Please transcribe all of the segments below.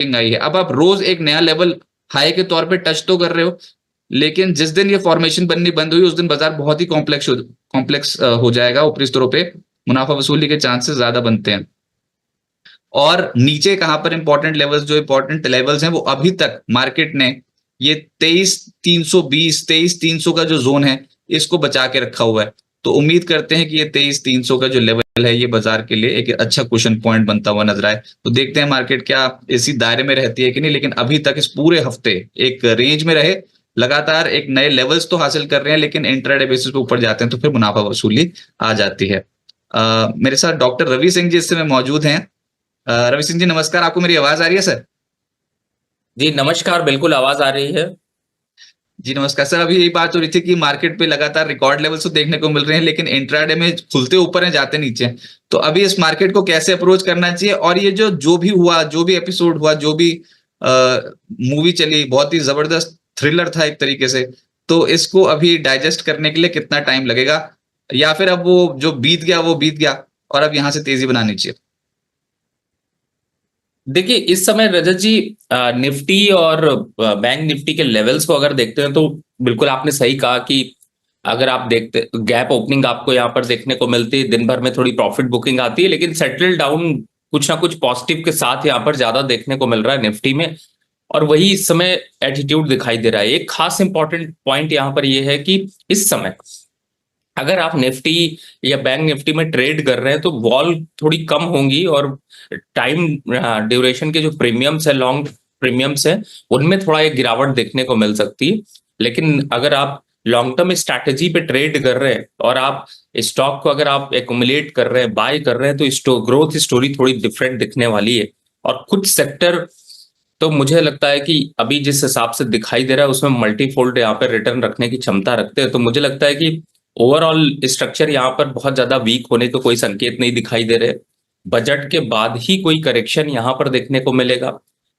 आई है। अब आप रोज एक नया लेवल हाई के तौर पे टच तो कर रहे हो, लेकिन जिस दिन ये फॉर्मेशन बननी बंद हुई उस दिन बाजार बहुत ही कॉम्प्लेक्स हो जाएगा। ऊपरी स्तरों पे मुनाफा वसूली के चांसेस ज्यादा बनते हैं। और नीचे कहां पर इंपॉर्टेंट लेवल्स, जो इंपॉर्टेंट लेवल्स हैं वो अभी तक मार्केट ने ये 23,320 23,300 का जो जोन है इसको बचा के रखा हुआ है। तो उम्मीद करते हैं कि ये 23,300 का जो लेवल है ये बाजार के लिए एक अच्छा क्वेश्चन पॉइंट बनता हुआ नजर आए। तो देखते हैं मार्केट क्या इसी दायरे में रहती है कि नहीं, लेकिन अभी तक इस पूरे हफ्ते एक रेंज में रहे, लगातार एक नए लेवल्स तो हासिल कर रहे हैं, लेकिन इंट्राडे बेसिस पे ऊपर जाते हैं तो फिर मुनाफा वसूली आ जाती है। मेरे साथ डॉक्टर रवि सिंह जी इस समय मौजूद हैं। रवि सिंह जी नमस्कार, आपको मेरी आवाज आ रही है सर? जी नमस्कार, बिल्कुल आवाज आ रही है। जी नमस्कार सर। अभी यही बात हो रही थी कि मार्केट पे लगातार रिकॉर्ड लेवल्स तो देखने को मिल रहे हैं, लेकिन इंट्राडे में खुलते ऊपर हैं जाते नीचे हैं। तो अभी इस मार्केट को कैसे अप्रोच करना चाहिए, और ये जो भी हुआ, जो भी एपिसोड हुआ, जो भी मूवी चली, बहुत ही जबरदस्त थ्रिलर था एक तरीके से, तो इसको अभी डाइजेस्ट करने के लिए कितना टाइम लगेगा, या फिर अब वो जो बीत गया वो बीत गया और अब यहाँ से तेजी बनानी चाहिए? देखिए इस समय रजत जी, निफ्टी और बैंक निफ्टी के लेवल्स को अगर देखते हैं तो बिल्कुल आपने सही कहा कि अगर आप देखते गैप ओपनिंग आपको यहाँ पर देखने को मिलती है, दिन भर में थोड़ी प्रॉफिट बुकिंग आती है, लेकिन सेटल डाउन कुछ ना कुछ पॉजिटिव के साथ यहाँ पर ज्यादा देखने को मिल रहा है निफ्टी में। और वही इस समय एटीट्यूड दिखाई दे रहा है। एक खास इंपॉर्टेंट पॉइंट यहाँ पर यह है कि इस समय अगर आप निफ्टी या बैंक निफ्टी में ट्रेड कर रहे हैं तो वॉल थोड़ी कम होंगी, और टाइम ड्यूरेशन के जो प्रीमियम्स है, लॉन्ग प्रीमियम्स है, उनमें थोड़ा एक गिरावट देखने को मिल सकती है। लेकिन अगर आप लॉन्ग टर्म स्ट्रैटेजी पे ट्रेड कर रहे हैं और आप स्टॉक को अगर आप एक्युमुलेट कर रहे हैं, बाय कर रहे हैं, तो ग्रोथ स्टोरी थोड़ी डिफरेंट दिखने वाली है। और कुछ सेक्टर तो मुझे लगता है कि अभी जिस हिसाब से दिखाई दे रहा है उसमें मल्टीफोल्ड यहाँ पर रिटर्न रखने की क्षमता रखते हैं। तो मुझे लगता है कि ओवरऑल स्ट्रक्चर यहाँ पर बहुत ज्यादा वीक होने के कोई संकेत नहीं दिखाई दे रहे। बजट के बाद ही कोई करेक्शन यहाँ पर देखने को मिलेगा।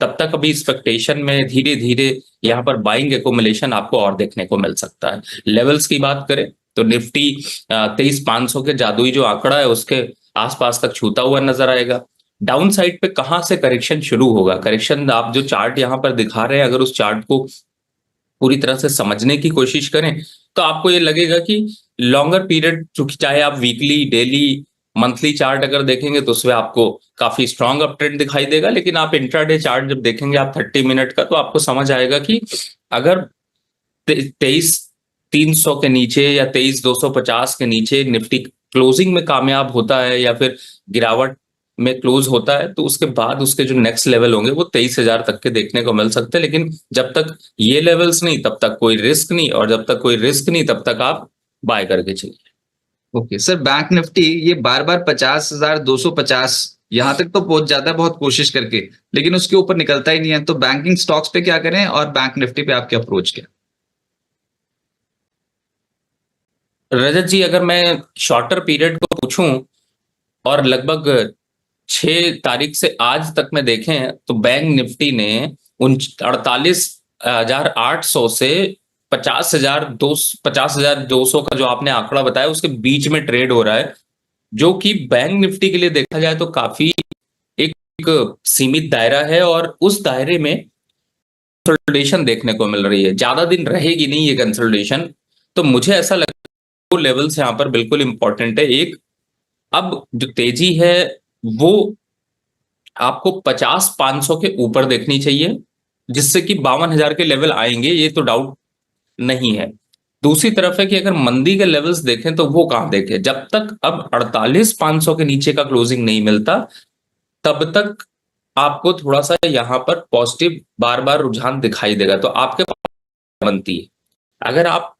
तब तक अभी एक्सपेक्टेशन में धीरे धीरे यहाँ पर बाइंग एकोमुलेशन आपको और देखने को मिल सकता है। लेवल्स की बात करें तो निफ्टी 23,500 के जादुई जो आंकड़ा है उसके आसपास तक छूता हुआ नजर आएगा। डाउन साइड पे कहां से करेक्शन शुरू होगा, करेक्शन आप जो चार्ट यहां पर दिखा रहे हैं, अगर उस चार्ट को पूरी तरह से समझने की कोशिश करें तो आपको ये लगेगा कि लॉन्गर पीरियड, चूंकि चाहे आप वीकली, डेली, मंथली चार्ट अगर देखेंगे तो उसमें आपको काफी स्ट्रॉन्ग अप ट्रेंड दिखाई देगा। लेकिन आप इंट्राडे चार्ट जब देखेंगे आप 30 मिनट का, तो आपको समझ आएगा कि अगर 23,300 के नीचे या 23,250 के नीचे निफ्टी क्लोजिंग में कामयाब होता है या फिर गिरावट में क्लोज होता है, तो उसके बाद उसके जो नेक्स्ट लेवल होंगे वो 23,000 तक के देखने को मिल सकते हैं। लेकिन जब तक ये लेवल्स नहीं तब तक कोई रिस्क नहीं, और जब तक कोई रिस्क नहीं तब तक आप बाय करके चलिए। ओके सर, बैंक निफ्टी ये बार बार 50,250 यहां तक तो पहुंच जाता है बहुत कोशिश करके, लेकिन उसके ऊपर निकलता ही नहीं है। तो बैंकिंग स्टॉक्स पे क्या करें और बैंक निफ्टी पे आपके अप्रोच क्या? रजत जी, अगर मैं शॉर्टर पीरियड को पूछूं और लगभग 6 तारीख से आज तक में देखें तो बैंक निफ्टी ने 48,800 से 50,200 का जो आपने आंकड़ा बताया उसके बीच में ट्रेड हो रहा है, जो कि बैंक निफ्टी के लिए देखा जाए तो काफी एक सीमित दायरा है। और उस दायरे में कंसोलिडेशन देखने को मिल रही है, ज्यादा दिन रहेगी नहीं ये कंसोलिडेशन। तो मुझे ऐसा लगता है दो लेवल्स यहाँ पर बिल्कुल इंपॉर्टेंट है। एक, अब जो तेजी है वो आपको 50,500 के ऊपर देखनी चाहिए, जिससे कि 52,000 के लेवल आएंगे, ये तो डाउट नहीं है। दूसरी तरफ है कि अगर मंदी के लेवल्स देखें तो वो कहां देखें, जब तक अब 48,500 के नीचे का क्लोजिंग नहीं मिलता तब तक आपको थोड़ा सा यहां पर पॉजिटिव बार बार रुझान दिखाई देगा। तो आपके पास बनती है, अगर आप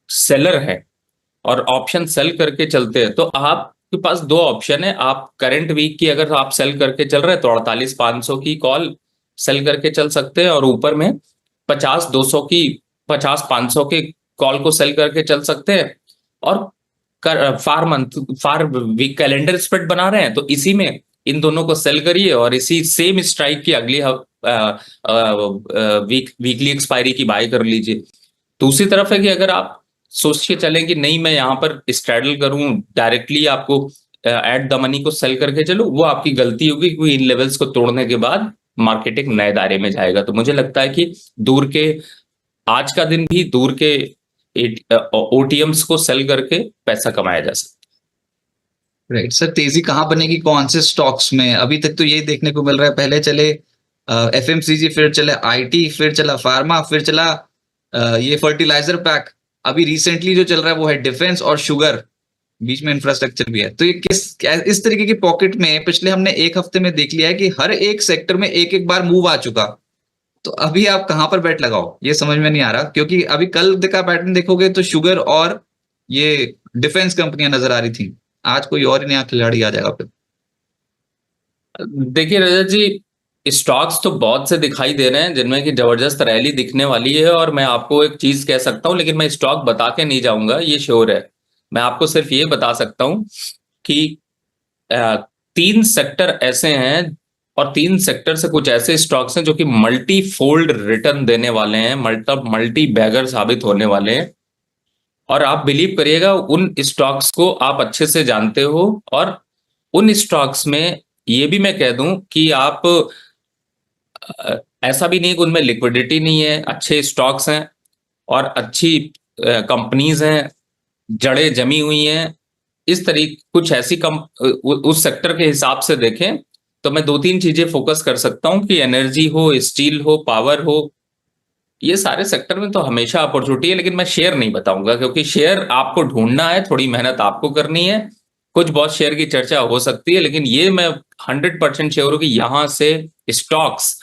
सेलर हैं और ऑप्शन सेल करके चलते हैं तो आपके पास दो ऑप्शन है। आप करंट वीक की अगर आप सेल करके चल रहे हैं तो 48,500 की कॉल सेल करके चल सकते हैं, और ऊपर में 50,200 की 50,500 के कॉल को सेल करके चल सकते हैं। और फार मंथ, फार वीक कैलेंडर स्प्रेड बना रहे हैं तो इसी में इन दोनों को सेल करिए और इसी सेम स्ट्राइक की अगली वीकली एक्सपायरी की बाय कर लीजिए। दूसरी तरफ है कि अगर आप सोच के चलें कि नहीं मैं यहां पर स्ट्रैडल करूं, डायरेक्टली आपको एट द मनी को सेल करके चलो, वो आपकी गलती होगी, क्योंकि इन लेवल्स को तोड़ने के बाद मार्केटिंग नए दायरे में जाएगा। तो मुझे लगता है कि दूर के आज का दिन भी दूर के ओटीएम्स को सेल करके पैसा कमाया जा सकता राइट सर, तेजी कहाँ बनेगी, कौन से स्टॉक्स में? अभी तक तो यही देखने को मिल रहा है, पहले चले एफएमसीजी, फिर चले आईटी, फिर चला फार्मा, फिर चला ये फर्टिलाइजर पैक, अभी रिसेंटली जो चल रहा है वो है डिफेंस और शुगर, बीच में इंफ्रास्ट्रक्चर भी है। तो ये इस तरीके की पॉकेट में पिछले हमने एक हफ्ते में देख लिया है कि हर एक सेक्टर में एक एक बार मूव आ चुका। तो अभी आप कहाँ पर बेट लगाओ ये समझ में नहीं आ रहा, क्योंकि अभी कल का पैटर्न देखोगे तो शुगर और ये डिफेंस कंपनियां नजर आ रही थी, आज कोई और ही नया खिलाड़ी आ जाएगा फिर। है। देखिए रजत जी, स्टॉक्स तो बहुत से दिखाई दे रहे हैं जिनमें कि जबरदस्त रैली दिखने वाली है, और मैं आपको एक चीज कह सकता हूं, लेकिन मैं स्टॉक बता के नहीं जाऊंगा, ये श्योर है। मैं आपको सिर्फ ये बता सकता हूं कि अ, 3 सेक्टर ऐसे हैं, और 3 सेक्टर से कुछ ऐसे स्टॉक्स हैं जो कि मल्टी फोल्ड रिटर्न देने वाले हैं, मल्टी बैगर साबित होने वाले हैं। और आप बिलीव करिएगा, उन स्टॉक्स को आप अच्छे से जानते हो, और उन स्टॉक्स में ये भी मैं कह दूं कि आप ऐसा भी नहीं कि उनमें लिक्विडिटी नहीं है, अच्छे स्टॉक्स हैं और अच्छी कंपनीज हैं, जड़ें जमी हुई हैं। इस तरीके कुछ ऐसी उस सेक्टर के हिसाब से देखें तो मैं 2-3 चीजें फोकस कर सकता हूं कि एनर्जी हो, स्टील हो, पावर हो, ये सारे सेक्टर में तो हमेशा अपॉर्चुनिटी है। लेकिन मैं शेयर नहीं बताऊंगा, क्योंकि शेयर आपको ढूंढना है, थोड़ी मेहनत आपको करनी है। कुछ बहुत शेयर की चर्चा हो सकती है, लेकिन ये मैं 100% श्योर हूं कि यहां से स्टॉक्स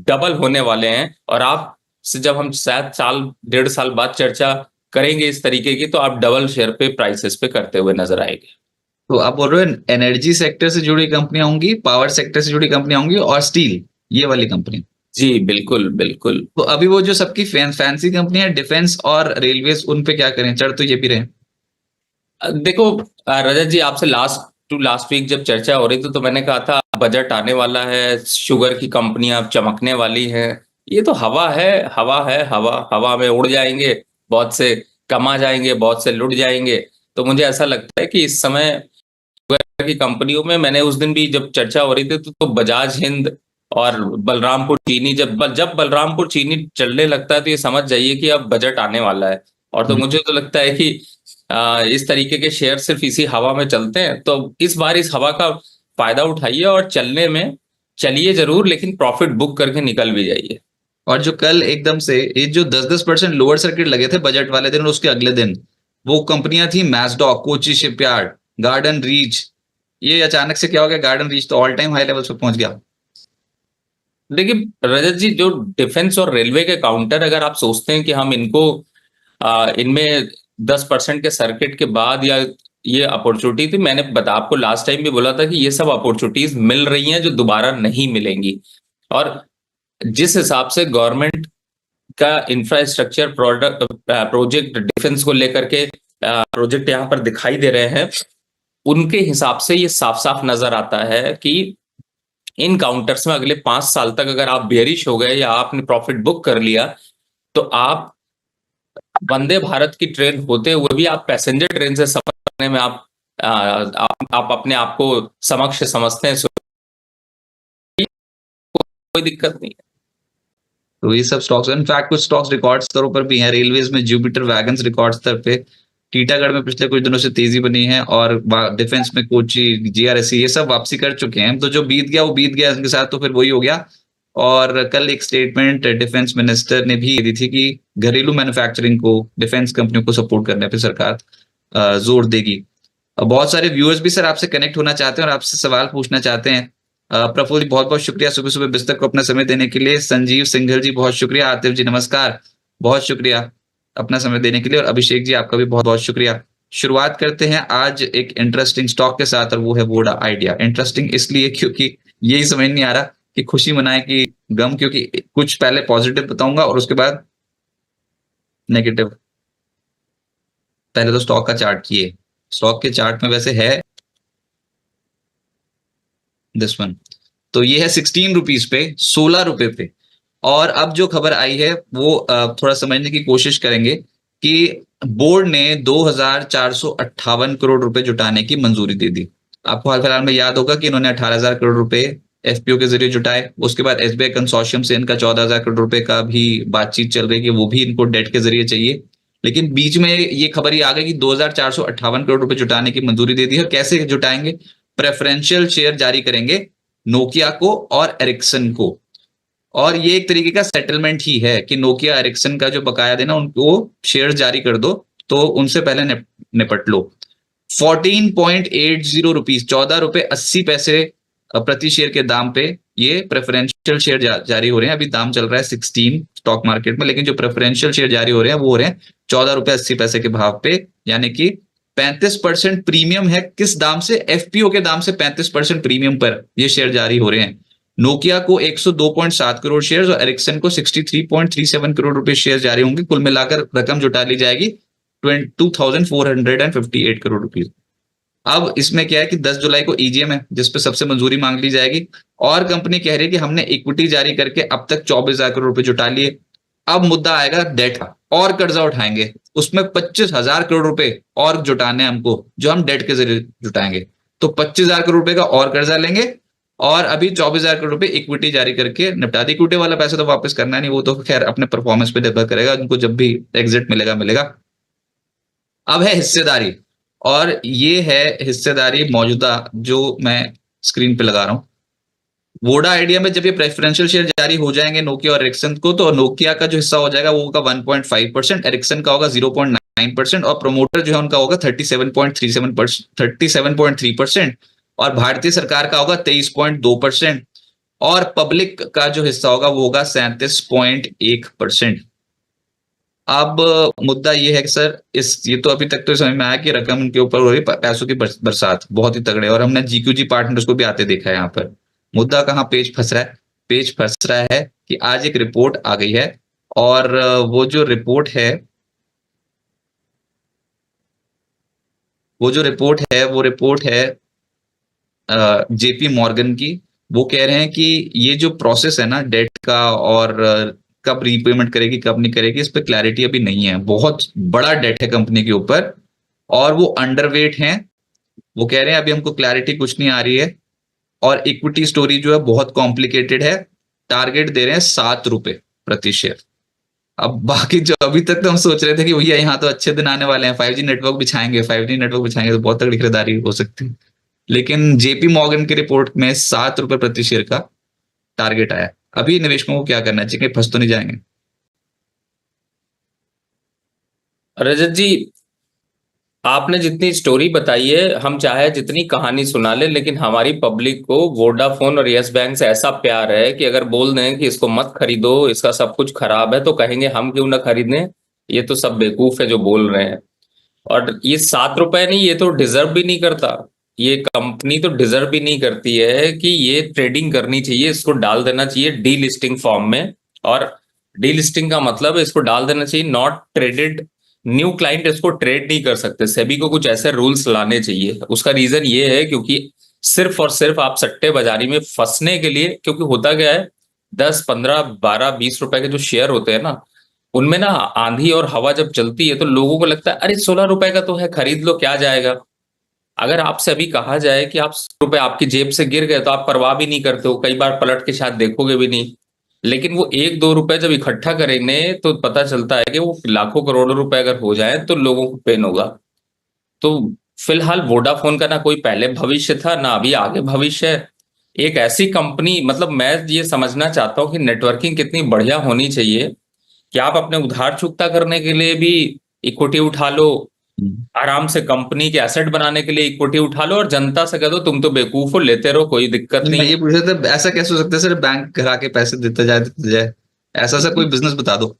डबल होने वाले हैं। और आप से जब हम शायद साल 1.5 साल बाद चर्चा करेंगे इस तरीके की, तो आप डबल शेयर पे प्राइसेस पे करते हुए नजर आएंगे। तो आप बोल रहे हो एनर्जी सेक्टर से जुड़ी कंपनियां होंगी, पावर सेक्टर से जुड़ी कंपनियां होंगी और स्टील, ये वाली कंपनी। जी बिल्कुल बिल्कुल। तो अभी वो जो सबकी फैंसी कंपनियां डिफेंस और रेलवेज, उन पे क्या करें, चढ़ तो ये भी रहे। देखो रजत जी, आपसे लास्ट वीक जब चर्चा हो रही थी तो मैंने कहा था बजट आने वाला है, शुगर की कंपनियां अब चमकने वाली हैं। ये तो हवा है, हवा है, हवा हवा में उड़ जाएंगे, बहुत से कमा जाएंगे, बहुत से लुट जाएंगे। तो मुझे ऐसा लगता है कि इस समय शुगर की कंपनियों में, मैंने उस दिन भी जब चर्चा हो रही थी तो बजाज हिंद और बलरामपुर चीनी, जब बलरामपुर चीनी चलने लगता है तो ये समझ जाइए कि अब बजट आने वाला है। और तो मुझे तो लगता है कि इस तरीके के शेयर सिर्फ इसी हवा में चलते हैं। तो इस बार इस हवा का फायदा उठाइए और चलने में चलिए जरूर, लेकिन प्रॉफिट बुक करके निकल भी जाइए। और जो कल एकदम से ये जो 10-10% लोअर सर्किट लगे थे बजट वाले दिन और उसके अगले दिन, वो कंपनियां थी मैस्डॉक, कोची शिपयार्ड, गार्डन रीच। ये अचानक से क्या हो गया, गार्डन रीच तो ऑल टाइम हाई लेवल पे पहुंच गया। देखिए रजत जी, जो डिफेंस और रेलवे के काउंटर, अगर आप सोचते हैं कि हम इनको इनमें 10% के सर्किट के बाद या ये अपॉर्चुनिटी थी, मैंने आपको लास्ट टाइम भी बोला था कि ये सब अपॉर्चुनिटीज मिल रही हैं जो दोबारा नहीं मिलेंगी। और जिस हिसाब से गवर्नमेंट का इंफ्रास्ट्रक्चर प्रोजेक्ट डिफेंस को लेकर के प्रोजेक्ट यहाँ पर दिखाई दे रहे हैं, उनके हिसाब से ये साफ साफ नजर आता है कि इन काउंटर्स में अगले 5 साल तक अगर आप बेयरिश हो गए या आपने प्रॉफिट बुक कर लिया, तो आप वंदे भारत की ट्रेन होते हुए भी आप पैसेंजर ट्रेन से सफर करने में आप अपने आप को समक्ष समझते हैं, कोई दिक्कत नहीं है। तो ये सब स्टॉक्स, इनफैक्ट कुछ स्टॉक्स रिकॉर्ड स्तरों पर भी हैं। रेलवेज में जुपिटर वैगन्स रिकॉर्ड स्तर पे, टीटागढ़ में पिछले कुछ दिनों से तेजी बनी है, और डिफेंस में कोची, जीआरएससी, ये सब वापसी कर चुके हैं। तो जो बीत गया वो बीत गया, इनके साथ तो फिर वही हो गया। और कल एक स्टेटमेंट डिफेंस मिनिस्टर ने भी दी थी कि घरेलू मैन्युफैक्चरिंग को, डिफेंस कंपनियों को सपोर्ट करने पर सरकार जोर देगी। बहुत सारे व्यूअर्स भी सर आपसे कनेक्ट होना चाहते हैं और आपसे सवाल पूछना चाहते हैं। प्रफुल्ल जी, बहुत बहुत शुक्रिया सुबह सुबह बिस्तर को अपना समय देने के लिए। संजीव सिंघल जी बहुत शुक्रिया। आतिफ जी नमस्कार, बहुत शुक्रिया अपना समय देने के लिए। और अभिषेक जी आपका भी बहुत बहुत शुक्रिया। शुरुआत करते हैं आज एक इंटरेस्टिंग स्टॉक के साथ, और वो है वोडा आइडिया। इंटरेस्टिंग इसलिए क्योंकि यही समझ नहीं आ रहा कि खुशी मनाए कि गम, क्योंकि कुछ पहले पॉजिटिव बताऊंगा और उसके बाद नेगेटिव। पहले तो स्टॉक का चार्ट किए, स्टॉक के चार्ट में वैसे है दिस वन, तो ये है 16 रुपीज पे, 16 रुपए पे। और अब जो खबर आई है वो थोड़ा समझने की कोशिश करेंगे कि बोर्ड ने 2,458 करोड़ रुपए जुटाने की मंजूरी दे दी। आपको हाल फिलहाल में याद होगा कि इन्होंने 18,000 करोड़ रुपए एफपीओ के जरिए जुटाए। उसके बाद एसबीआई कंसोर्शियम से इनका 14,000 करोड़ रुपए का भी बातचीत चल रही है कि वो भी इनको डेट के जरिए चाहिए। लेकिन बीच में ये खबर ये आ गई कि 2,458 करोड़ रुपए जुटाने की मंजूरी दे दी है। कैसे जुटाएंगे? प्रेफरेंशियल शेयर जारी करेंगे नोकिया को और एरिक्सन को, और ये एक तरीके का सेटलमेंट ही है कि नोकिया एरिक्सन का जो बकाया देना उनको शेयर जारी कर दो, तो उनसे पहले निपट लो। 14.80 रुपीज, 14 रुपए 80 पैसे प्रति शेयर के दाम पे ये प्रेफरेंशियल शेयर जारी हो रहे हैं। अभी दाम चल रहा है 16 स्टॉक मार्केट में, लेकिन जो प्रेफरेंशियल शेयर जारी हो रहे हैं वो हो रहे हैं 14 रुपए 80 पैसे के भाव पे, यानी कि 35% प्रीमियम है। किस दाम से? एफपीओ के दाम से 35% प्रीमियम पर ये शेयर जारी हो रहे हैं। नोकिया को 102.7 करोड़ शेयर और एरिक्सन को 63.37 करोड़ रुपए शेयर जारी होंगे। कुल मिलाकर रकम जुटा ली जाएगी 22,458 करोड़ रुपीज। अब इसमें क्या है कि 10 जुलाई को ईजीएम है जिसपे सबसे मंजूरी मांग ली जाएगी, और कंपनी कह रही है कि हमने इक्विटी जारी करके अब तक 24,000 करोड़ रुपए जुटा लिए। अब मुद्दा आएगा डेट का, और कर्जा उठाएंगे, उसमें 25,000 करोड़ रुपए और जुटाने हमको, जो हम डेट के जरिए जुटाएंगे। तो 25,000 करोड़ रुपए का और कर्जा लेंगे और अभी 24,000 करोड़ रुपए इक्विटी जारी करके निपटा दी। इक्विटी वाला पैसा तो वापस करना नहीं, वो तो खैर अपने परफॉर्मेंस पे निर्भर करेगा, उनको जब भी एग्जिट मिलेगा मिलेगा। अब है हिस्सेदारी, और ये है हिस्सेदारी मौजूदा जो मैं स्क्रीन पे लगा रहा हूं। वोडा आइडिया में जब ये प्रेफरेंशियल शेयर जारी हो जाएंगे नोकिया और एरिक्सन को, तो नोकिया का जो हिस्सा हो जाएगा वो होगा 1.5%, एरिक्सन का होगा 0.9%, और प्रोमोटर जो है उनका होगा 37.3%, और भारतीय सरकार का होगा 23.2%, और पब्लिक का जो हिस्सा होगा वो होगा 37.1%। अब मुद्दा ये है कि सर ये तो अभी तक तो समझ में आया कि रकम उनके ऊपर हो रही, पैसों की बरसात बहुत ही तगड़े, और हमने जीक्यूजी पार्टनर्स को भी आते देखा है यहाँ पर। मुद्दा कहाँ पेज फंस रहा है? पेज फंस रहा है कि आज एक रिपोर्ट आ गई है, और वो जो रिपोर्ट है वो रिपोर्ट है जेपी मॉर्गन की। वो कह रहे हैं कि ये जो प्रोसेस है ना डेट का, और कब रीपेमेंट करेगी कब नहीं करेगी, इस पे क्लैरिटी अभी नहीं है। बहुत बड़ा डेट है कंपनी के ऊपर, और वो अंडरवेट हैं। वो कह रहे हैं अभी हमको क्लैरिटी कुछ नहीं आ रही है, और इक्विटी स्टोरी जो है बहुत कॉम्प्लिकेटेड है। टारगेट दे रहे हैं 7 रुपए प्रति शेयर। अब बाकी जो अभी तक तो हम सोच रहे थे कि भैया यहाँ तो अच्छे दिन आने वाले हैं, 5G नेटवर्क बिछाएंगे तो बहुत तगड़ी खरीदारी हो सकती है, लेकिन जेपी मॉर्गन की रिपोर्ट में 7 रुपए प्रति शेयर का टारगेट आया। अभी निवेशकों को क्या करना चाहिए, फंस तो नहीं जाएंगे? रजत जी, आपने जितनी स्टोरी बताई है, हम चाहे जितनी कहानी सुना ले, लेकिन हमारी पब्लिक को वोडाफोन और यस बैंक से ऐसा प्यार है कि अगर बोल दें कि इसको मत खरीदो, इसका सब कुछ खराब है, तो कहेंगे हम क्यों ना खरीदें, ये तो सब बेवकूफ है जो बोल रहे हैं। और ये 7 रुपए नहीं, ये तो डिजर्व भी नहीं करता। ये कंपनी तो डिजर्व भी नहीं करती है कि ये ट्रेडिंग करनी चाहिए, इसको डाल देना चाहिए डी लिस्टिंग फॉर्म में। और डी लिस्टिंग का मतलब है इसको डाल देना चाहिए नॉट ट्रेडेड, न्यू क्लाइंट इसको ट्रेड नहीं कर सकते। सेबी को कुछ ऐसे रूल्स लाने चाहिए। उसका रीजन ये है क्योंकि सिर्फ और सिर्फ आप सट्टेबाजारी में फंसने के लिए, क्योंकि होता क्या है 10, 15, 12, 20 रुपए के जो शेयर होते हैं ना, उनमें ना आंधी और हवा जब चलती है तो लोगों को लगता है अरे 16 रुपए का तो है, खरीद लो, क्या जाएगा। अगर आपसे अभी कहा जाए कि आप रुपए आपकी जेब से गिर गए तो आप परवाह भी नहीं करते हो, कई बार पलट के शायद देखोगे भी नहीं। लेकिन वो 1-2 रुपए जब इकट्ठा करेंगे तो पता चलता है कि वो लाखों करोड़ों रुपए अगर हो जाए तो लोगों को पेन होगा। तो फिलहाल वोडाफोन का ना कोई पहले भविष्य था ना अभी आगे भविष्य है। एक ऐसी कंपनी, मतलब मैं ये समझना चाहता हूँ कि नेटवर्किंग कितनी बढ़िया होनी चाहिए कि आप अपने उधार चुकता करने के लिए भी इक्विटी उठा लो, आराम से कंपनी के एसेट बनाने के लिए इक्विटी उठा लो, और जनता से कह दो तुम तो बेवकूफ हो, लेते रहो, कोई दिक्कत मैं नहीं ये है। पूछ रहा था ऐसा कैसे हो सकता है सर, बैंक घर आके पैसे देते जाए, ऐसा सा कोई बिजनेस बता दो।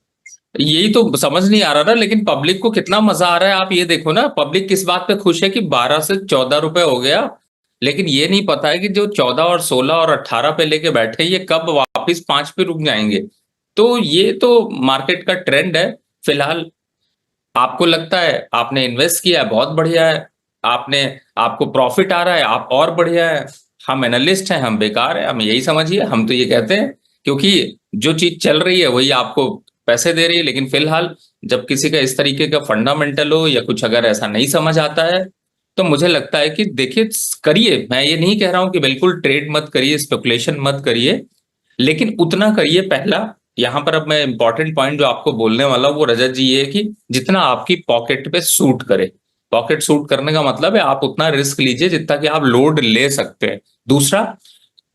यही तो समझ नहीं आ रहा ना, लेकिन पब्लिक को कितना मजा आ रहा है। आप ये देखो ना, पब्लिक किस बात पे खुश है कि 12 से 14 रुपए हो गया, लेकिन ये नहीं पता है कि जो 14 और 16 और 18 पे लेके बैठे ये कब वापस 5 पे रुक जाएंगे। तो ये तो मार्केट का ट्रेंड है। फिलहाल आपको लगता है आपने इन्वेस्ट किया है, बहुत बढ़िया है, आपको प्रॉफिट आ रहा है, आप और बढ़िया है। हम एनालिस्ट हैं, हम बेकार है, हम यही समझिए, हम तो ये कहते हैं, क्योंकि जो चीज चल रही है वही आपको पैसे दे रही है। लेकिन फिलहाल जब किसी का इस तरीके का फंडामेंटल हो या कुछ अगर ऐसा नहीं समझ आता है, तो मुझे लगता है कि देखिए करिए, मैं ये नहीं कह रहा हूं कि बिल्कुल ट्रेड मत करिए, स्पेकुलेशन मत करिए, लेकिन उतना करिए। पहला यहां पर अब मैं इंपॉर्टेंट पॉइंट जो आपको बोलने वाला हूं वो रजत जी ये कि जितना आपकी पॉकेट पे सूट करे। पॉकेट सूट करने का मतलब है आप उतना रिस्क लीजिए जितना कि आप लोड ले सकते हैं। दूसरा,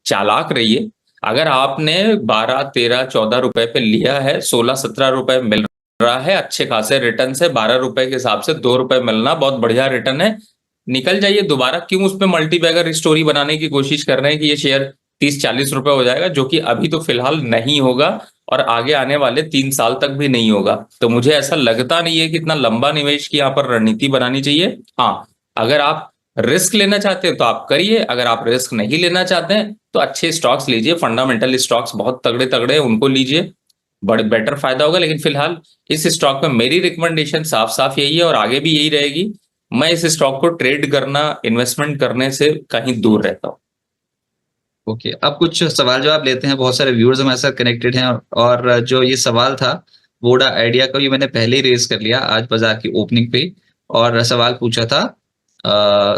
चालाक रहिए। अगर आपने 12 13 14 रुपए पे लिया है, 16 17 रुपए मिल रहा है अच्छे खासे रिटर्न से, 12 रुपए के हिसाब से 2 रुपए मिलना बहुत बढ़िया रिटर्न है। निकल जाइए दोबारा, क्यों उसमें मल्टी बैगर स्टोरी बनाने की कोशिश कर रहे हैं कि ये शेयर 30 40 रुपए हो जाएगा, जो कि अभी तो फिलहाल नहीं होगा और आगे आने वाले 3 साल तक भी नहीं होगा। तो मुझे ऐसा लगता नहीं है कि इतना लंबा निवेश की यहाँ पर रणनीति बनानी चाहिए। हाँ, अगर आप रिस्क लेना चाहते हैं तो आप करिए, अगर आप रिस्क नहीं लेना चाहते हैं तो अच्छे स्टॉक्स लीजिए, फंडामेंटल स्टॉक्स बहुत तगड़े तगड़े हैं, उनको लीजिए, बड़े बेटर फायदा होगा। लेकिन फिलहाल इस स्टॉक में मेरी रिकमेंडेशन साफ साफ यही है और आगे भी यही रहेगी, मैं इस स्टॉक को ट्रेड करना, इन्वेस्टमेंट करने से कहीं दूर रहता हूं। ओके, अब कुछ सवाल जवाब लेते हैं। बहुत सारे व्यूअर्स हमारे साथ कनेक्टेड हैं और जो ये सवाल था वोडा आइडिया का, ये मैंने पहले ही रेज कर लिया आज बाजार की ओपनिंग पे। और सवाल पूछा था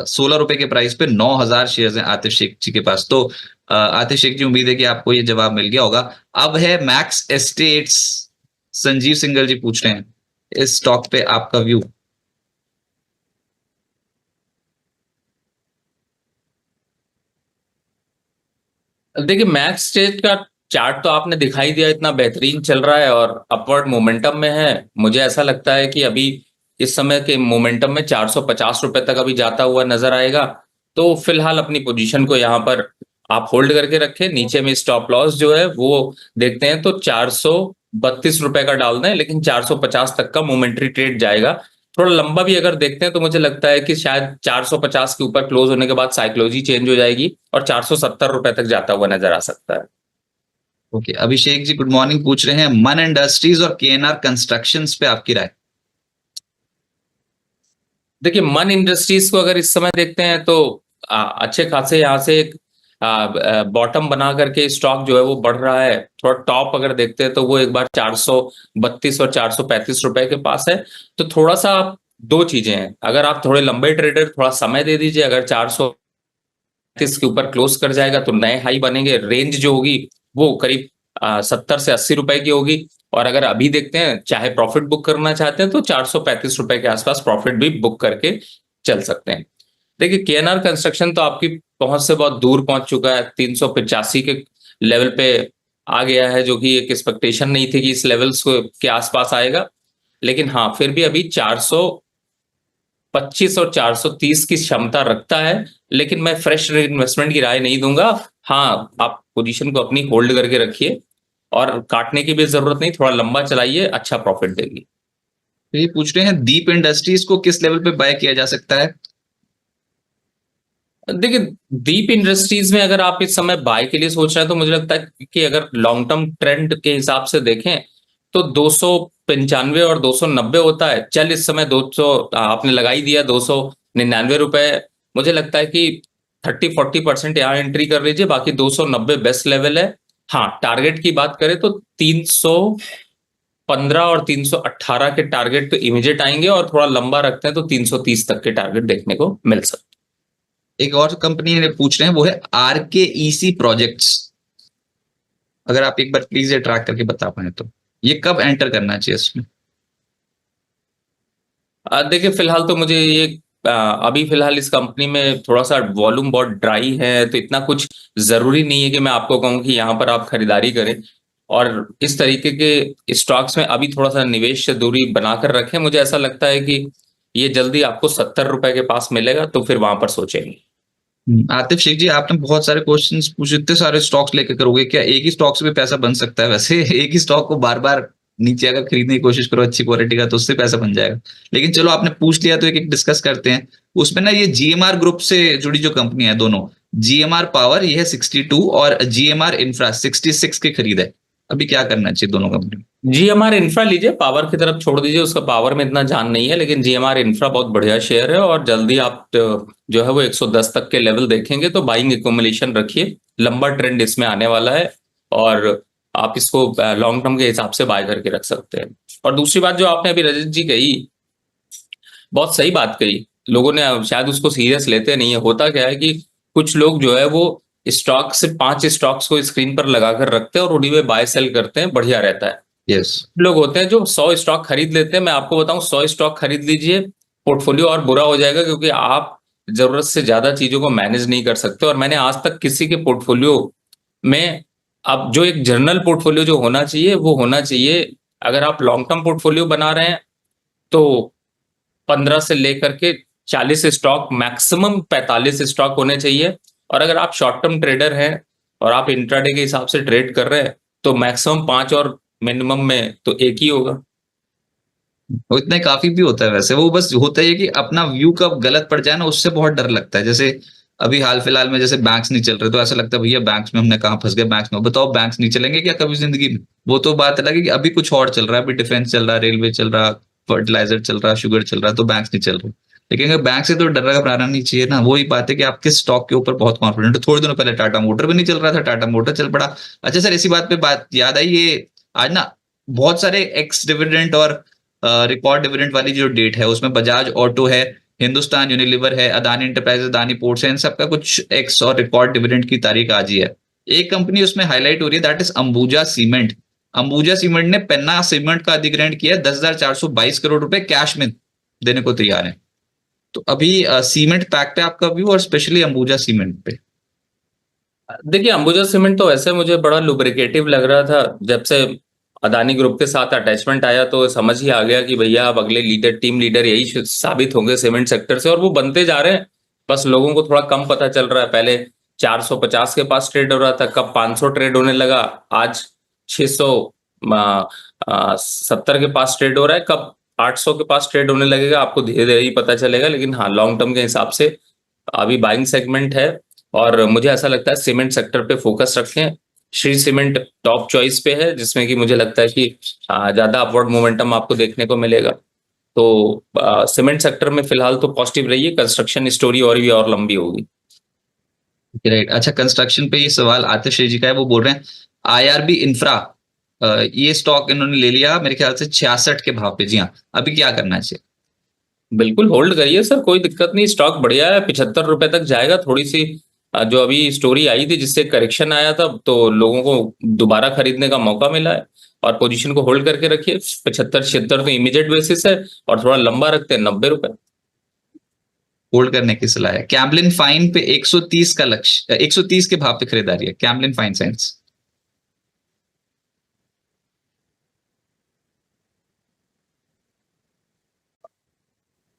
16 रुपए के प्राइस पे 9,000 शेयर्स हैं आतिफ शेख जी के पास। तो आतिफ शेख जी, उम्मीद है कि आपको ये जवाब मिल गया होगा। अब है मैक्स एस्टेट्स, संजीव सिंगल जी पूछ रहे हैं इस स्टॉक पे आपका व्यू। देखिए मैक्स स्टेज का चार्ट तो आपने दिखाई दिया, इतना बेहतरीन चल रहा है और अपवर्ड मोमेंटम में है। मुझे ऐसा लगता है कि अभी इस समय के मोमेंटम में 450 रुपए तक अभी जाता हुआ नजर आएगा। तो फिलहाल अपनी पोजीशन को यहाँ पर आप होल्ड करके रखें। नीचे में स्टॉप लॉस जो है वो देखते हैं तो 432 रुपए का डाल दें, लेकिन 450 तक का मोमेंट्री ट्रेड जाएगा। थोड़ा लंबा भी अगर देखते हैं तो मुझे लगता है कि शायद 450 के ऊपर क्लोज होने के बाद साइकोलॉजी चेंज हो जाएगी और 470 रुपए तक जाता हुआ नजर आ सकता है। Okay, Abhishek ji good morning पूछ रहे हैं मन इंडस्ट्रीज और केएनआर कंस्ट्रक्शंस पे आपकी राय। देखिए मन इंडस्ट्रीज को अगर इस समय देखते हैं तो अच्छे खासे यहाँ से एक बॉटम बना करके स्टॉक जो है वो बढ़ रहा है। थोड़ा टॉप अगर देखते हैं तो वो एक बार 432 और 435 रुपए के पास है। तो थोड़ा सा दो चीजें हैं, अगर आप थोड़े लंबे ट्रेडर थोड़ा समय दे दीजिए, अगर 435 के ऊपर क्लोज कर जाएगा तो नए हाई बनेंगे। रेंज जो होगी वो करीब 70 से 80 रुपए की होगी। और अगर अभी देखते हैं चाहे प्रॉफिट बुक करना चाहते हैं तो 435 रुपए के आसपास प्रॉफिट भी बुक करके चल सकते हैं। देखिए केएनआर कंस्ट्रक्शन तो आपकी पहुंच से बहुत दूर पहुंच चुका है, 385 के लेवल पे आ गया है, जो कि एक एक्सपेक्टेशन नहीं थी कि इस लेवल्स के आसपास आएगा। लेकिन हाँ फिर भी अभी 425 और 430 की क्षमता रखता है। लेकिन मैं फ्रेश इन्वेस्टमेंट की राय नहीं दूंगा। हाँ, आप पोजीशन को अपनी होल्ड करके रखिए और काटने की भी जरूरत नहीं, थोड़ा लंबा चलाइए, अच्छा प्रॉफिट देगी। तो ये पूछ रहे हैं दीप इंडस्ट्रीज को किस लेवल पे बाय किया जा सकता है। देखिए दीप इंडस्ट्रीज में अगर आप इस समय बाय के लिए सोच रहे हैं तो मुझे लगता है कि अगर लॉन्ग टर्म ट्रेंड के हिसाब से देखें तो 295 और 290 होता है। चल इस समय 200 आपने लगा ही दिया, 299 रुपए। मुझे लगता है कि 30-40% यहाँ एंट्री कर लीजिए, बाकी 290 बेस्ट लेवल है। हाँ, टारगेट की बात करें तो 315 और 318 के टारगेट तो इमीडिएट आएंगे और थोड़ा लंबा रखते हैं तो 330 तक के टारगेट देखने को मिल सकते। एक और कंपनी ने पूछ रहे हैं वो है आरकेईसी प्रोजेक्ट्स, अगर आप एक बार प्लीज ये ट्रैक करके बता पाए तो ये कब एंटर करना चाहिए इसमें। देखिए फिलहाल तो मुझे ये अभी फिलहाल इस कंपनी में थोड़ा सा वॉल्यूम बहुत ड्राई है, तो इतना कुछ जरूरी नहीं है कि मैं आपको कहूँ कि यहाँ पर आप खरीदारी करें। और इस तरीके के स्टॉक्स में अभी थोड़ा सा निवेश से दूरी बनाकर रखें। मुझे ऐसा लगता है कि ये जल्दी आपको 70 रुपए के पास मिलेगा, तो फिर वहां पर सोचेंगे। आतिफ शेख जी, आपने बहुत सारे क्वेश्चंस पूछे, इतने सारे स्टॉक्स लेकर करोगे क्या? एक ही स्टॉक से भी पैसा बन सकता है वैसे एक ही स्टॉक को बार बार नीचे अगर खरीदने की कोशिश करो अच्छी क्वालिटी का तो उससे पैसा बन जाएगा। लेकिन चलो आपने पूछ लिया तो एक एक डिस्कस करते हैं। उसमें ना ये जीएमआर ग्रुप से जुड़ी जो कंपनी है दोनों, जीएमआर पावर ये है 62 और जीएमआर इंफ्रा 66 के खरीद है। अभी क्या करना चाहिए दोनों कंपनी? जीएमआर इंफ्रा लीजिए, पावर की तरफ छोड़ दीजिए, उसका पावर में इतना जान नहीं है। लेकिन जीएमआर इंफ्रा बहुत बढ़िया शेयर है और जल्दी आप जो है वो 110 तक के लेवल देखेंगे तो बाइंग एक्यूमुलेशन रखिए, लंबा ट्रेंड इसमें आने वाला है और आप इसको लॉन्ग टर्म के हिसाब से बाय करके रख सकते हैं। और दूसरी बात जो आपने अभी रजत जी कही, बहुत सही बात कही लोगों ने शायद उसको सीरियस लेते नहीं है। होता क्या है कि कुछ लोग जो है वो स्टॉक से 5 स्टॉक्स को स्क्रीन पर लगाकर रखते हैं और उन्हीं में बाय सेल करते हैं, बढ़िया रहता है। यस। लोग होते हैं जो 100 स्टॉक खरीद लेते हैं। मैं आपको बताऊं, 100 स्टॉक खरीद लीजिए, पोर्टफोलियो और बुरा हो जाएगा, क्योंकि आप जरूरत से ज्यादा चीजों को मैनेज नहीं कर सकते। और मैंने आज तक किसी के पोर्टफोलियो में, अब जो एक जनरल पोर्टफोलियो जो होना चाहिए वो होना चाहिए, अगर आप लॉन्ग टर्म पोर्टफोलियो बना रहे हैं तो 15 से लेकर के 40 स्टॉक, मैक्सिमम 45 स्टॉक होने चाहिए। और अगर आप शॉर्ट टर्म ट्रेडर हैं और आप इंट्राडे के हिसाब से ट्रेड कर रहे हैं तो मैक्सिमम 5 और मिनिमम में तो एक ही होगा। वो इतने काफी भी होता है वैसे, वो बस होता है कि अपना व्यू कब गलत पड़ जाए ना, उससे बहुत डर लगता है। जैसे अभी हाल फिलहाल में जैसे बैंक्स नहीं चल रहे, तो ऐसा लगता है भैया बैंक्स में हमने कहाँ फंस गए, बैंक्स में बताओ बैंक्स नहीं चलेंगे क्या कभी जिंदगी में? वो तो बात अलग है कि अभी कुछ और चल रहा है, अभी डिफेंस चल रहा है, रेलवे चल रहा, फर्टिलाइजर चल रहा, शुगर चल रहा, तो बैंक्स नहीं चल रहे। लेकिन अगर बैंक से तो डर घबराना नहीं चाहिए ना। वही बात है कि आप किस स्टॉक के ऊपर बहुत कॉन्फिडेंट हो। थोड़े दिनों पहले टाटा मोटर भी नहीं चल रहा था, टाटा मोटर चल पड़ा। अच्छा सर, इसी बात पे बात याद आई, ये आज ना बहुत सारे एक्स डिविडेंड और रिकॉर्ड डिविडेंड वाली जो डेट है उसमें बजाज ऑटो है, हिंदुस्तान यूनिलीवर है, अदानी एंटरप्राइजेस, अदानी पोर्ट्स है, इन सबका कुछ एक्स और रिकॉर्ड डिविडेंड की तारीख आज ही है। एक कंपनी उसमें हाईलाइट हो रही है, that is Ambuja cement. Ambuja cement ने पेन्ना सीमेंट का अधिग्रहण किया, 10,422 करोड़ रुपए कैश में देने को तैयार है। तो अभी सीमेंट पैक पे आपका व्यू, और स्पेशली अंबुजा सीमेंट पे? देखिए, अंबुजा सीमेंट तो वैसे मुझे बड़ा लुब्रिकेटिव लग रहा था। जब से अदानी ग्रुप के साथ अटैचमेंट आया तो समझ ही आ गया कि भैया अब अगले लीडर, टीम लीडर यही साबित होंगे सीमेंट सेक्टर से, और वो बनते जा रहे हैं। बस लोगों को थोड़ा कम पता चल रहा है। पहले 450 के पास ट्रेड हो रहा था, कब 500 ट्रेड होने लगा, आज 670 के पास ट्रेड हो रहा है, कब 800 के पास ट्रेड होने लगेगा, आपको धीरे धीरे ही पता चलेगा। लेकिन हाँ, लॉन्ग टर्म के हिसाब से अभी बाइंग सेगमेंट है। और मुझे ऐसा लगता है सीमेंट सेक्टर पे फोकस रखें। श्री सीमेंट टॉप चॉइस पे है, जिसमें कि मुझे लगता है कि ज्यादा अपवर्ड मोमेंटम आपको देखने को मिलेगा। तो सीमेंट सेक्टर में फिलहाल तो पॉजिटिव रहिए। कंस्ट्रक्शन स्टोरी और भी और लंबी होगी। राइट। अच्छा, कंस्ट्रक्शन पे ये सवाल आतिश जी का है, वो बोल रहे हैं आईआरबी इंफ्रा, ये स्टॉक इन्होंने ले लिया मेरे ख्याल से 66 के भाव पे। जी हाँ, अभी क्या करना चाहिए? बिल्कुल होल्ड करिए सर, कोई दिक्कत नहीं। स्टॉक बढ़िया है, 75 रुपए तक जाएगा। थोड़ी सी जो अभी स्टोरी आई थी जिससे करेक्शन आया था, तो लोगों को दोबारा खरीदने का मौका मिला है। और पोजीशन को होल्ड करके रखिए। 75-76 तो इमीडिएट बेसिस है, और थोड़ा लंबा रखते हैं 90 रुपए। होल्ड करने की सलाह है। कैम्बलिन फाइन पे 130 का लक्ष्य, 130 के भाव पे खरीदारी है कैम्बलिन फाइन साइंस।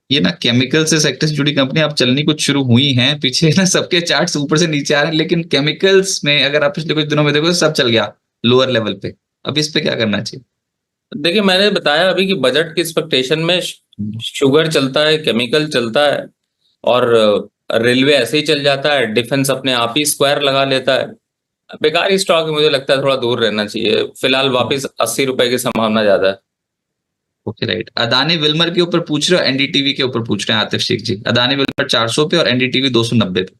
ये ना केमिकल से सेक्टर से जुड़ी कंपनी अब चलनी कुछ शुरू हुई हैं। पीछे ना सबके चार्ट्स ऊपर से नीचे आ रहे हैं, लेकिन केमिकल्स में अगर आप पिछले कुछ दिनों में देखो तो सब चल गया लोअर लेवल पे। अब इस पे क्या करना चाहिए? देखिए, मैंने बताया अभी कि बजट की एक्सपेक्टेशन में शुगर चलता है, केमिकल चलता है, और रेलवे ऐसे ही चल जाता है। डिफेंस अपने आप ही स्क्वायर लगा लेता है। बेकार ही स्टॉक है, मुझे लगता है थोड़ा दूर रहना चाहिए। फिलहाल वापस 80 रुपए की संभावना ज्यादा है। Okay right. अदानी विल्मर के ऊपर पूछ रहे हो, एनडीटीवी के ऊपर पूछ रहे हैं आतिफ शेख जी। अदानी विल्मर 400 पे और एनडीटीवी 290 पे।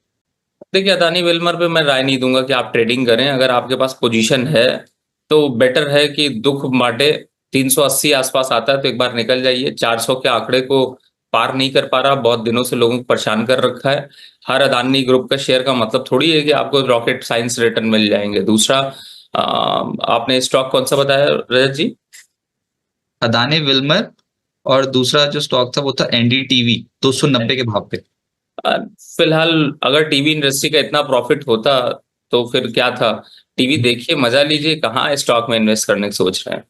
देखिए, अदानी विल्मर पे मैं राय नहीं दूंगा कि आप ट्रेडिंग करें। अगर आपके पास पोजीशन है तो बेटर है कि दुख बांटे। 380 आसपास आता है तो एक बार निकल जाइए। 400 के आंकड़े को पार नहीं कर पा रहा, बहुत दिनों से लोगों को परेशान कर रखा है। हर अदानी ग्रुप का शेयर का मतलब थोड़ी है कि आपको रॉकेट साइंस रिटर्न मिल जाएंगे। दूसरा, आपने स्टॉक कौन सा बताया रजत जी? अदानी विल्मर, और दूसरा जो स्टॉक था वो था एनडीटीवी 290 के भाव पे। फिलहाल अगर टीवी इंडस्ट्री का इतना प्रॉफिट होता तो फिर क्या था। टीवी देखिए, मजा लीजिए, कहाँ स्टॉक में इन्वेस्ट करने की सोच रहे हैं।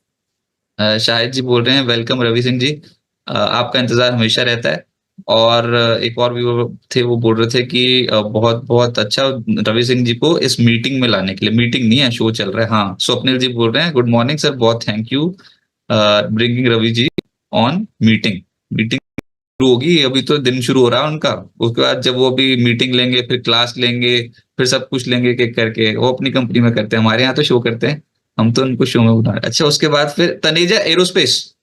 शाहिद जी बोल रहे हैं वेलकम रवि सिंह जी, आपका इंतजार हमेशा रहता है। और एक और भी वो थे, वो बोल रहे थे कि बहुत बहुत अच्छा रवि सिंह जी को इस मीटिंग में लाने के लिए। मीटिंग नहीं है, शो चल रहा है। हाँ, स्वप्निल जी बोल रहे हैं गुड मॉर्निंग सर, बहुत thank you bringing Ravi ji on meeting. Meeting शुरू होगी, अभी तो दिन शुरू हो रहा है उनका। उसके बाद जब वो अभी मीटिंग लेंगे, फिर क्लास लेंगे, फिर सब कुछ लेंगे एक एक करके। वो अपनी कंपनी में करते हैं, हमारे यहाँ तो शो करते हैं, हम तो उनको शो में बुला रहे हैं। अच्छा, उसके बाद फिर तनेजा एरोस्पेस,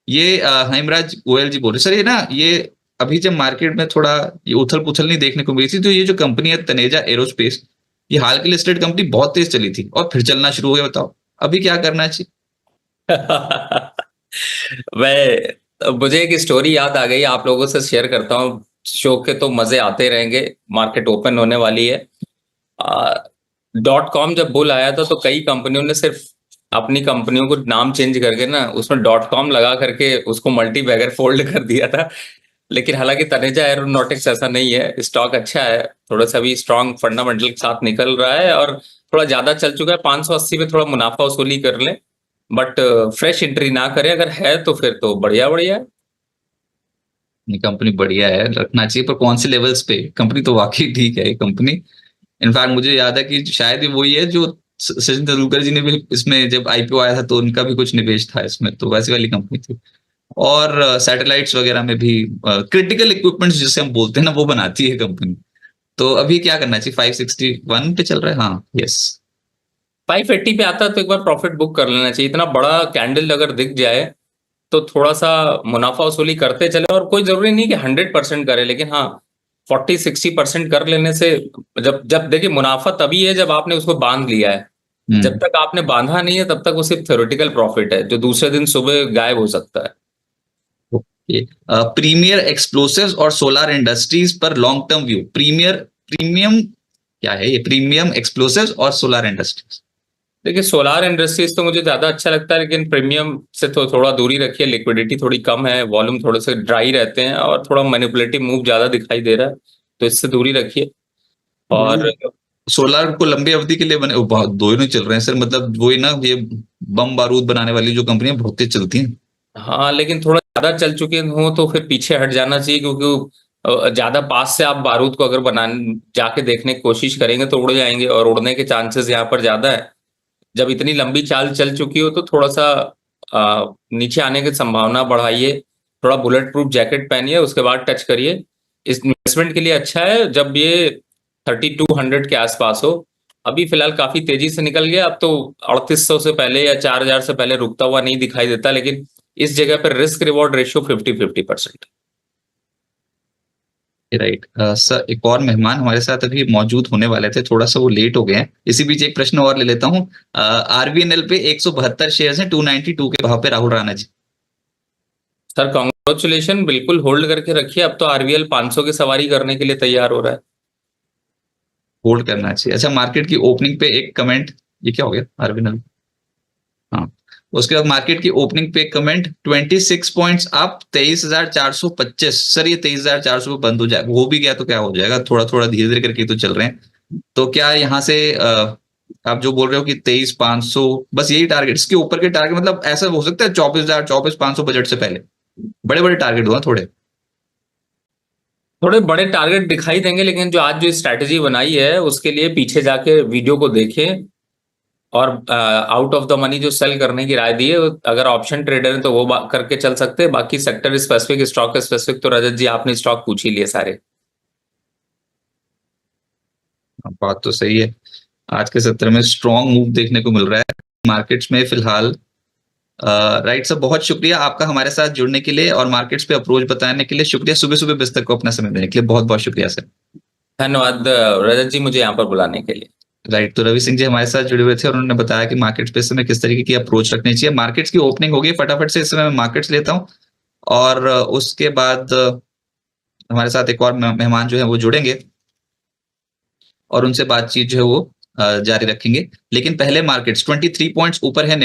ये हेमराज गोयल जी बोल रहे सर, ये ना ये अभी जब मार्केट में थोड़ा ये उथल पुथल नहीं देखने को मिली थी, तो ये जो कंपनी है तनेजा एरोस्पेस, ये हाल की लिस्टेड कंपनी बहुत तेज चली थी और फिर चलना शुरू हो गया। बताओ अभी क्या करना चाहिए? मैं मुझे एक स्टोरी याद आ गई, आप लोगों से शेयर करता हूँ। शो के तो मजे आते रहेंगे, मार्केट ओपन होने वाली है। .com जब बुल आया था तो कई कंपनियों ने सिर्फ अपनी कंपनियों को नाम चेंज करके ना उसमें .com लगा करके उसको मल्टी बैगर फोल्ड कर दिया था। लेकिन हालांकि तनेजा एरोनॉटिक्स ऐसा नहीं है, स्टॉक अच्छा है, थोड़ा सा भी स्ट्रॉन्ग फंडामेंटल के साथ निकल रहा है और थोड़ा ज्यादा चल चुका है। 580 पे थोड़ा मुनाफा वसूली कर ले, बट फ्रेश एंट्री ना करे, अगर है तो फिर तो बढ़िया बढ़िया है। ये कंपनी बढ़िया है, रखना चाहिए, पर कौन से लेवल्स पे? कंपनी तो वाकई ठीक है ये कंपनी। इनफैक्ट मुझे याद है कि शायद ये वही है जो सचिन तेंदुलकर जी ने भी इसमें जब आईपीओ आया था तो उनका भी कुछ निवेश था इसमें, तो वैसी वाली कंपनी थी। और सैटेलाइट्स वगैरह में भी क्रिटिकल इक्विपमेंट्स जिसे हम बोलते हैं ना, वो बनाती है कंपनी। तो अभी क्या करना चाहिए? 561 पे चल रहा है, हाँ, यस। 580 पे आता है तो एक बार प्रॉफिट बुक कर लेना चाहिए। इतना बड़ा कैंडल अगर दिख जाए तो थोड़ा सा मुनाफा वसूली करते चले, और कोई जरूरी नहीं कि 100% करे, लेकिन हाँ 40-60% कर लेने से, जब जब देखिए मुनाफा तभी है जब आपने उसको बांध लिया है। जब तक आपने बांधा नहीं है तब तक वो सिर्फ थ्योरेटिकल प्रॉफिट है जो दूसरे दिन सुबह गायब हो सकता है। प्रीमियर एक्सप्लोसिव्स और सोलर इंडस्ट्रीज पर लॉन्ग टर्म व्यू। प्रीमियम क्या है ये? प्रीमियम एक्सप्लोसिव्स और सोलर इंडस्ट्रीज। देखिए सोलार इंडस्ट्रीज तो मुझे ज्यादा अच्छा लगता है, लेकिन प्रीमियम से तो थोड़ा दूरी रखिए। लिक्विडिटी थोड़ी कम है, वॉल्यूम थोड़े से ड्राई रहते हैं और थोड़ा मैनिपुलेटिव मूव ज्यादा दिखाई दे रहा है, तो इससे दूरी रखिए। और सोलर को लंबी अवधि के लिए बने, बहुत दोनों चल रहे हैं सर, मतलब वही ना, ये बम बारूद बनाने वाली जो कंपनियां बहुत तेज चलती हैं। हाँ, लेकिन थोड़ा ज्यादा चल चुके हो तो फिर पीछे हट जाना चाहिए, क्योंकि ज्यादा पास से आप बारूद को अगर बनाने जाके देखने की कोशिश करेंगे तो उड़ जाएंगे, और उड़ने के चांसेस यहाँ पर ज्यादा है। जब इतनी लंबी चाल चल चुकी हो तो थोड़ा सा नीचे आने की संभावना बढ़ाइए। थोड़ा बुलेट प्रूफ जैकेट पहनिए, उसके बाद टच करिए। इस इन्वेस्टमेंट के लिए अच्छा है जब ये 3200 के आसपास हो। अभी फिलहाल काफी तेजी से निकल गया, अब तो 3800 से पहले या 4000 से पहले रुकता हुआ नहीं दिखाई देता, लेकिन इस जगह पर risk reward ratio 50-50%। Right sir, एक और मेहमान हमारे साथ अभी मौजूद होने वाले थे, थोड़ा सा वो लेट हो गए हैं। इसी बीच एक प्रश्न और ले लेता हूँ। आरबीएनएल पे 172 शेयर हैं 292 के भाव पे, राहुल राणा जी। सर कॉन्ग्रेचुलेशन, बिल्कुल होल्ड करके रखिए। अब तो आरबीएल 500 की सवारी करने के लिए तैयार हो रहा है। होल्ड करना चाहिए। अच्छा, मार्केट की ओपनिंग पे एक कमेंट, ये क्या हो गया आरबीएनएल? हाँ, उसके बाद मार्केट की ओपनिंग पे एक कमेंट, 26 पॉइंट्स अप 23,425। सर ये 23,400 पे बंद हो जाए, हो भी गया तो क्या हो जाएगा? थोड़ा थोड़ा धीरे धीरे करके तो चल रहे हैं। तो क्या यहाँ से आप जो बोल रहे हो कि 23,500 बस यही टारगेट, इसके ऊपर के टारगेट, मतलब ऐसा हो सकता है 24,000 24,500 बजट से पहले बड़े बड़े टारगेट हुआ थोड़े? थोड़े बड़े टारगेट दिखाई देंगे, लेकिन जो आज जो स्ट्रैटेजी बनाई है उसके लिए पीछे जाके वीडियो को देखें, और आउट ऑफ द मनी जो सेल करने की राय दी है, अगर ऑप्शन ट्रेडर है तो वो करके चल सकते हैं। बाकी सेक्टर स्पेसिफिक, स्टॉक स्पेसिफिक तो रजत जी आपने स्टॉक पूछ ही लिए सारे। बात तो सही है। आज के सत्र में स्ट्रॉन्ग मूव देखने को मिल रहा है मार्केट्स में फिलहाल। राइट सर, बहुत शुक्रिया आपका हमारे साथ जुड़ने के लिए और मार्केट्स पे अप्रोच बताने के लिए। शुक्रिया सुबह सुबह बिस्तर को अपना समय देने के लिए, बहुत बहुत शुक्रिया सर। धन्यवाद रजत जी मुझे यहाँ पर बुलाने के लिए। राइट, तो रवि सिंह जी हमारे साथ जुड़े हुए थे और उन्होंने बताया कि मार्केट्स पे इस समय किस तरीके की अप्रोच रखनी चाहिए। मार्केट्स की ओपनिंग हो गई, फटाफट से इस समय मैं मार्केट्स लेता हूँ और उसके बाद हमारे साथ एक और मेहमान जो है वो जुड़ेंगे और उनसे बातचीत जो है वो जारी रखेंगे। लेकिन पहले मार्केट्स 23 पॉइंट्स ऊपर है।